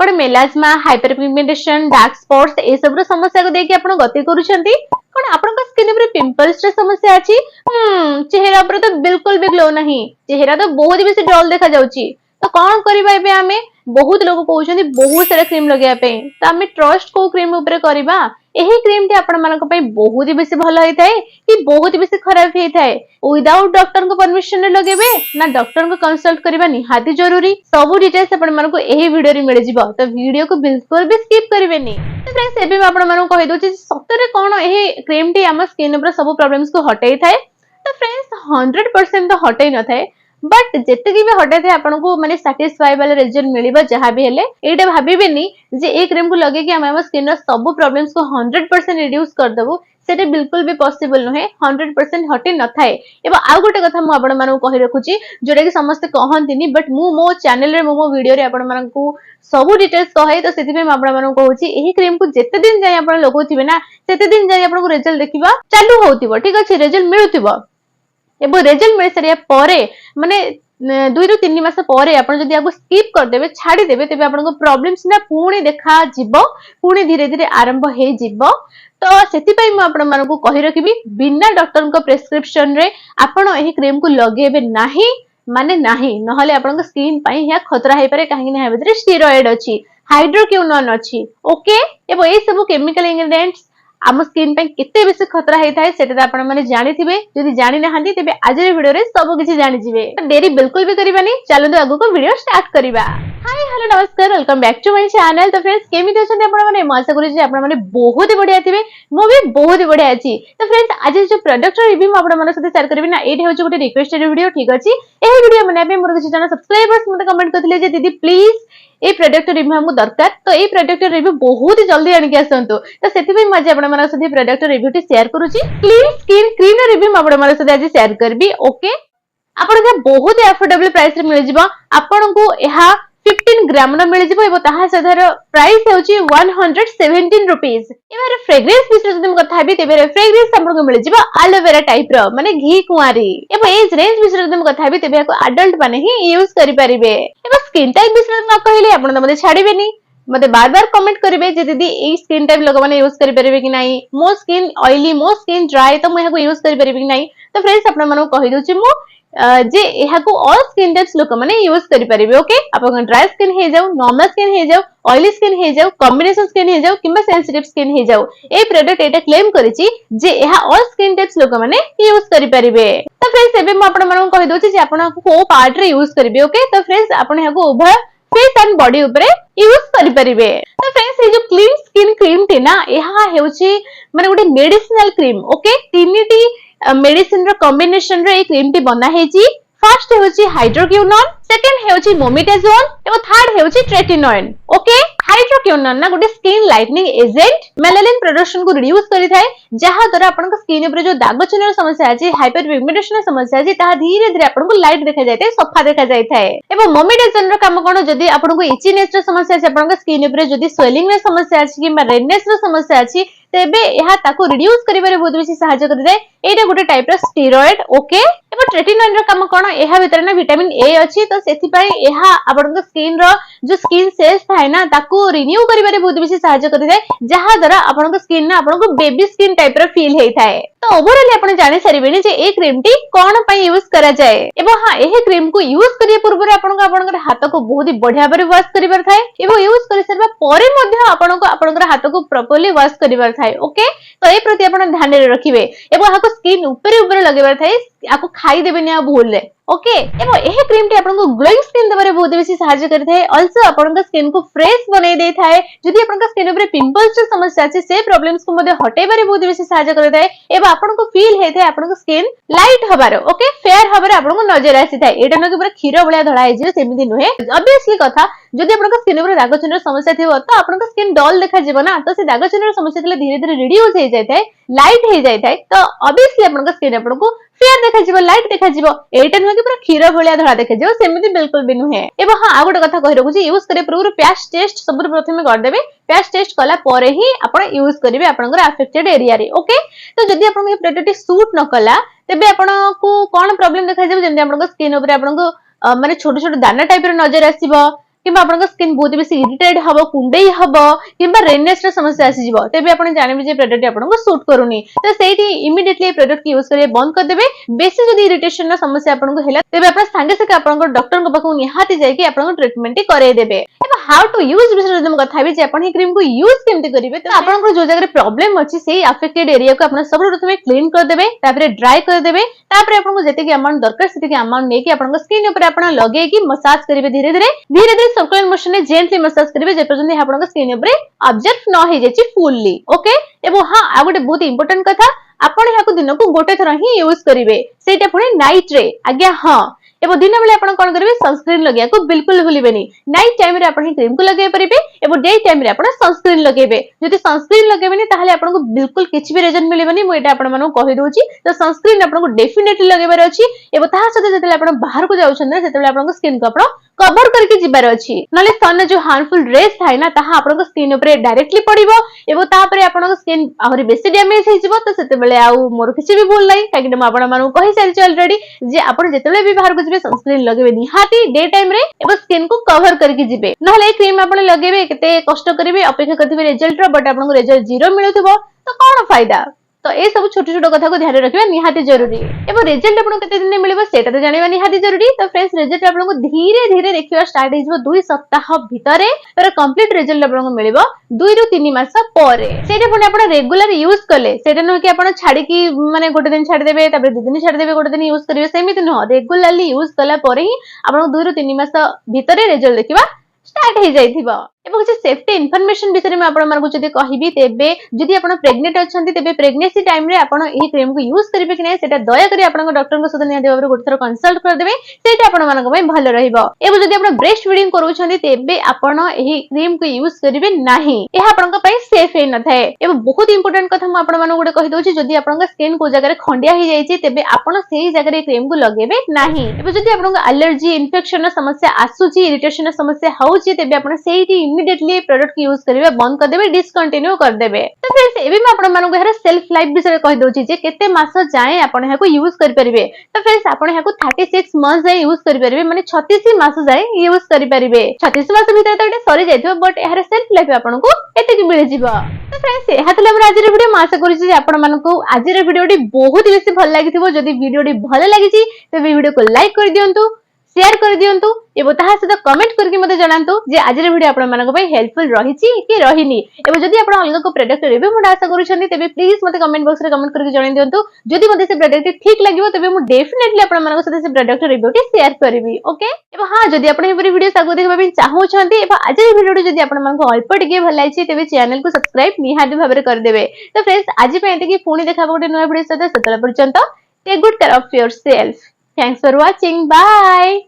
कौन मेलाजमा hyperpigmentation dark spots ए सब समस्या को देखि आपण गति करूछंती कौन आपण स्किन ऊपर पिंपल्स रे समस्या अछि चेहरा पर तो बिल्कुल भी ग्लो नहीं चेहरा तो बहुत बेसी डल देखा जाउची तो कौन करबा एबे आमे बहुत लोग कहउछंती बहुत सारा क्रीम लगाया पे तो आमे ट्रस्ट को क्रीम ऊपर करबा एही क्रीम टी आपण मानक पई बहुत ही बेसी भलो होई थाए कि बहुत बेसी खराब होई थाए विदाउट डॉक्टर को परमिशन लगेबे ना डॉक्टर को कंसल्ट करबा निहाती जरूरी सब डिटेल्स आपण मानक एही वीडियो रे मिल जिवो तो वीडियो को बिल्कुल भी स्किप करिवेनी तो फ्रेंड्स एबे आपण मानक कहि दोची सतरे कोन एही क्रीम टी हम स्किन ऊपर सब प्रॉब्लम्स को हटाई थाए तो फ्रेंड्स 100% तो हटाई न थाए बट जेते भी हटे थे आपन को माने सैटिस्फाई वाला रिजल्ट मिलिबा जहां भी हेले एटा भाबिबेनी जे ए क्रीम को लगे कि हम स्किन रो सब प्रॉब्लम्स को 100% रिड्यूस कर देबो सेटे बिल्कुल भी पॉसिबल नहे 100% हटे न थाए एबा आ गोटे कथा मु आपन मानू कहि रखुची जोडा कि समस्त कहंतिनी बट मु मो चैनल रे मो वीडियो रे आपन मानन को सब डिटेल्स कहे तो सेति में आपन मानू कहूची एही क्रीम को जेते दिन जाय आपन लगौथिबे ना सेते दिन जाय आपन को रिजल्ट देखिबा चालू होतिबो ठीक अछि रिजल्ट मिलुतिबो एबो रिजल्ट मिल सरिया परे माने 2 ରୁ 3 मास परे आपण जदी आपको स्किप कर देबे छाडी देबे तबे आपण को प्रॉब्लम्स ना पूर्ण देखा जिवो पूर्ण धीरे धीरे आरंभ हे जिवो तो सेति पई म आपण मानको कहि रखिबी बिना डॉक्टर को प्रिस्क्रिप्शन रे आपण एही क्रीम को लगेबे नाही माने नाही नहले आपण को स्किन पई या खतरा हे पारे काहे ना हेबे स्टेरॉइड अछि हाइड्रोक्विनोन अछि ओके एबो ए सब केमिकल इंग्रेडिएंट्स आम स्किन पे केते बेसी खतरा हे थाए सेटा आपण माने जानिथिबे जदी जानि नहांती तबे आज रे वीडियो रे सब किछि जानि जिवे देरी बिल्कुल भी करिबानी चलो आगु को वीडियो स्टार्ट करिबा हाय हेलो नमस्कार welcome back to my channel तो फ्रेंड्स केमिति अछन आपण माने म आशा करि जे आपण माने बहुत ही बढ़िया थिबे मो भी बहुत ही बढ़िया अछि तो फ्रेंड्स आज जो प्रोडक्ट रिव्यू आपण माने साथे शेयर करबी ना एठी होछ गोटे रिक्वेस्टेड वीडियो ठीक अछि एही वीडियो माने पे मोर किछि जन सब्सक्राइबर्स मते कमेंट करथिले जे दीदी प्लीज ए प्रोडक्ट रिव्यू हमको दरकार तो ए प्रोडक्ट रिव्यू बहुत ही जल्दी आनि के आसंतु तो सेति भी मजे आपण माने साथे प्रोडक्ट रिव्यू टी शेयर करूची क्लीन स्किन क्रीम रिव्यू आपण माने साथे आज शेयर करबी ओके आपण के बहुत ही अफोर्डेबल प्राइस रे मिल जिवो आपण को एहा 15 ग्राम न मिल जिवो एबो ताहा सदर प्राइस होची 117 रुपीस एबार फ्रेग्रेंस विषय जदि हम कथा हेबी तेबे फ्रेग्रेंस हमर को मिल जिवो एलोवेरा टाइप रो माने घी कुआरी एबो एज रेंज विषय जदि हम कथा हेबी तेबे को एडल्ट माने ही यूज करि परिबे एबो स्किन टाइप विषय न कहिले आपण त मते छाडिबेनी मते बार-बार कमेंट करिवे जे दीदी ए स्किन टाइप लोग माने यूज करि परिबे कि नाही मो स्किन ऑयली मो स्किन ड्राई तो मैं यूज करि परिबे कि नाही तो फ्रेंड्स आपण मानो कहि दोची मु जे एहा को ऑल स्किन टाइप्स लोक माने यूज करि परिबे ओके आपण ड्राई स्किन हे जाऊ नॉर्मल स्किन हे जाऊ ऑयली स्किन हे जाऊ कॉम्बिनेशन स्किन हे जाऊ किबा सेंसिटिव स्किन हे जाऊ ए प्रोडक्ट एटा क्लेम करिछि जे एहा ऑल स्किन टाइप्स लोक माने यूज करि परिबे तो फ्रेंड्स एबे म आपण मानो कहि दोछि जे आपण को पार्ट रे यूज करिबे ओके तो फ्रेंड्स आपण एहा को उभय फेस एंड बॉडी ऊपर यूज करि परिबे तो फ्रेंड्स ये जो क्लीन स्किन क्रीम थे ना एहा हेउची माने गोटे मेडिसिनल क्रीम ओके तीनटी मेडिसिन रो कॉम्बिनेशन रो ए क्रीम टी बना हेची फर्स्ट हेउची हाइड्रोक्विनोन सेकंड हेउची मोमेटाजोन एवं थर्ड हेउची ट्रेटिनोइन ओके हाइड्रोक्विनोन ना गोटे skin lightening agent melanin production को रिड्यूस करि थाए जहा द्वारा आपन को स्किन ऊपर जो दाग चिन्ह समस्या अछि हाइपरपिगमेंटेशन समस्या अछि ता धीरे धीरे आपन को लाइट देखा जाय थाए सफा देखा जाय थाए एवं मोमेटाजोन रो काम कोन जदी आपन को इचीनेस रो समस्या अछि आपन को स्किन ऊपर जदी स्वेलिंग रो समस्या अछि किबा रेडनेस रो समस्या अछि तेबे एहा ताको रिड्यूस करिबारे बहुत बेसी सहायता करि दे एटा गोटे टाइप रो स्टेरॉइड ओके एबो ट्रेटिनोइन रो काम कोन एहा भीतर ना विटामिन ए अछि तो सेति पई एहा आपन को स्किन रो जो स्किन सेल्स थाए ना ताको रिन्यू करिबारे बहुत बेसी सहायता करि दे जहा द्वारा आपन को स्किन ना आपन को बेबी स्किन टाइप रो फील हेइ थाए तो ओवरऑल आपन जानि सरिबेनी जे ए क्रीम टी कोन पई यूज करा जाय एबो हां एही क्रीम को यूज करिया पूर्व आपन को हाथ को बहुत ही बढ़िया बारे वॉश करिबार थाए एबो यूज करि सरबा परे मध्ये आपन को हाथ को प्रॉपर्ली वॉश करिबार थाए ओके तो ए प्रति आपन ध्यान रे रखिबे एबो हाको स्किन ऊपर लगेबार थाए आको खाई देबेनी आ भूल ले ओके एबो एही क्रीम टी आपन को ग्लोइंग स्किन देबारे बहुत बेसी सहायता करि थाए आल्सो आपन को स्किन को फ्रेश बनै दे थाए जदी आपन को स्किन ऊपर पिंपल्स रो समस्या अछि से प्रॉब्लम्स को मध्ये हटेबारे बहुत बेसी सहायता करि थाए एबो आपन को फील हे थाए आपन को स्किन लाइट हबार ओके फेयर हबार आपन को नजर आसी थाए एटा न के पूरा खीर भलिया धळा हे जे सेमिति नहे ऑब्वियसली कथा जदी आपन को स्किन ऊपर दाग चिन्ह समस्या थिबो तो आपन को स्किन डल देखा जिवो ना तो से दाग चिन्ह समस्या तले धीरे धीरे रिड्यूस हे जाय थाए लाइट हे जाय थाए तो ऑब्वियसली आपन को स्किन आपन को फेयर देखा जिवो लाइट देखा जिवो एटा न के पूरा खीर भलिया धळा देखा जिवो सेमिति बिल्कुल भी नहे एबो हां आ गोटे कथा कहि रखुची यूज करे पूर्व पैच टेस्ट सब प्रथमे कर देबे पैच टेस्ट कला परे ही आपण यूज करिवे आपनकर अफेक्टेड एरिया रे ओके तो जदी आपन के प्रोडक्ट सूट न कला तबे आपन को कोन प्रॉब्लम देखा जिवो जेंति आपन को स्किन ऊपर आपन को माने छोट छोट दाना टाइप रे नजर आसीबो किंबा आपन स्किन बहुत बेसी इरिटेट हबो कुंडेई हबो किंबा रेडनेस रो समस्या आसी जिवो तेबे आपन जानिबे जे प्रोडक्ट आपन को सूट करूनी तो सेठी इमीडिएटली प्रोडक्ट यूज करे बंद कर देबे बेसी जदी इरिटेशन रो समस्या आपन को हेला तेबे आपन संगे संगे आपन को डॉक्टर को पाखु निहाती जाय कि आपन को ट्रीटमेंट करे देबे एबा हाउ टू यूज विषय जदि म कथा भी जे आपन ही क्रीम को यूज केमते करिवे तो आपन को जो जगह प्रॉब्लम अछि सेही अफेक्टेड एरिया को आपन सब प्रथमे क्लीन कर देबे तापरे ड्राई कर देबे तापरे आपन को जते कि अमाउंट दरकार सेते कि अमाउंट नै कि आपन को स्किन ऊपर आपन लगे कि मसाज करिवे धीरे धीरे सर्कुलर मोशन में जेंटली मसाज करिवे जे पर्यंत आपन को स्किन ऊपर ऑब्जर्व न हे जेची फुल्ली ओके एबो हां आ गोटे बहुत इंपोर्टेंट कथा आपन याको दिन को गोटे थरा ही यूज करिवे सेटा पुणी नाइट रे आज्ञा हां एबो दिन बेले आपन कोन करिवे सनस्क्रीन लगे को बिल्कुल भूलिबेनी नाइट टाइम रे आपन क्रीम को लगे परिबे एबो डे टाइम रे आपन सनस्क्रीन लगेबे जदि सनस्क्रीन लगेबेनी ताहाले आपन को बिल्कुल किछि भी रिजल्ट मिलिबेनी मो एटा आपन मानो कहि दोछि तो सनस्क्रीन आपन को डेफिनेटली लगेबार अछि एबो ताहा सते जते आपन बाहर को जाउछन सेते बेले आपन को स्किन को आपन कवर करके जिबार अछि नले सन जो हार्मफुल रेस थाय ना ताहा आपन को स्किन ऊपर डायरेक्टली पड़िबो एबो तापरे आपन को स्किन आहुरी बेसी डैमेज हे जिवो तो सेते बेले आउ मोर किछि भी भूल नै काकि म आपन मानो कहि सारि ऑलरेडी जे आपन जते बेले भी बाहर को सनस्क्रीन लगेबे निहाती डे टाइम रे एबो स्किन को कवर करके जिबे नहले क्रीम आपन लगेबे केते कष्ट करिवे अपेक्षा करथिबे रिजल्ट रो बट आपन को रिजल्ट जीरो मिलुथबो तो कोन फायदा तो ए सब छोट छोट कथा को ध्यान रखिबा निहाती जरूरी एबो रिजल्ट आपन केते दिन मिलबो सेटा तो जानिबा निहाती जरूरी तो फ्रेंड्स रिजल्ट आपन को धीरे धीरे देखिबा स्टार्ट हे जिवो 2 सप्ताह भितरे तर कंप्लीट रिजल्ट आपन को मिलबो 2 रु 3 मास परे सेटा पुनी आपन रेगुलर यूज करले सेटा न कि आपन छाडी की माने गोटे दिन छाडी देबे तबे 2 दिन छाडी देबे गोटे दिन यूज करिवे सेमिति न रेगुलरली यूज कला परे ही आपन 2 रु 3 मास भितरे रिजल्ट देखिबा स्टार्ट हे जाइथिबो एबो जे सेफ्टी इन्फॉर्मेशन विषय में आपण मानको जदी कहिबी तेबे जदी आपण प्रेग्नेंट अछंती तेबे प्रेगनेंसी टाइम रे आपण एही क्रीम को यूज करिवे कि नै सेटा दया करी आपण डॉक्टर को सदा निया देबा गोटे थरो कंसल्ट कर देबे सेटा आपण मानको पय भलो रहिबो एबो जदी आपण ब्रेस्ट फीडिंग करूछंती तेबे आपण एही क्रीम को यूज करिवे नाही एहा आपण पय सेफ हे न थाए एबो बहुत इंपोर्टेंट कथा म आपण मानको गोटे कहि दोछि जदी आपण स्किन को जगह रे खंडिया ही जाईछि तेबे आपण सेही जगह रे क्रीम को लगेबे नाही एबो जदी आपण एलर्जी इन्फेक्शन समस्या आसुछि इरिटेशन समस्या होउछि तेबे आपण सेही इमीडिएटली प्रोडक्ट यूज करिवे बंद कर देबे डिस्कंटिन्यू कर देबे तो फ्रेंड्स एबे मैं आपण मानको हेरा सेल्फ लाइफ विषय कहि दोछि जे केते मास जाए आपण हेको यूज करि परिबे तो फ्रेंड्स आपण हेको 36 मंथ जाए यूज करि परिबे माने 36 मास जाए यूज करि परिबे 36 मास भीतर तो एटा सरी जाइथो बट हेरा सेल्फ लाइफ आपण को एते कि मिल जिवो तो फ्रेंड्स एहा तले हमर आजिर वीडियो मास करिछि जे आपण मानको आजिर वीडियोटी बहुत बेसी भल लागिथिबो जदी वीडियोटी भल लागिछि तो वीडियो को लाइक कर दियंतु शेयर कर दियंतु एबो ताहा सहित कमेंट करके मते जणांतु जे आजिर वीडियो आपण मानको पय हेल्पफुल रहिछि कि रहिनी एबो जदी आपण अलगा को प्रोडक्ट रिव्यू मोड आशा करूछन्ती तेबे प्लीज मते कमेंट बॉक्स रे कमेंट करके जणाइ दियंतु जदी मते से प्रोडक्ट ठीक लागिवो तेबे मु डेफिनेटली आपण मानको साथे से प्रोडक्ट रिव्यूटी शेयर करबी ओके एबो हां जदी आपण हे वीडियो सागो देखबा बिन चाहौछन्ती एबो आजिर वीडियोटी जदी आपण मानको अल्प टिके भल लागिछि तेबे चैनल को सब्सक्राइब निहाती भाबरे कर देबे तो फ्रेंड्स आज पे एते कि पुणी देखाबो गोटे नया वीडियो साथे सेतला पर्यंत take good care of yourself thanks for watching bye.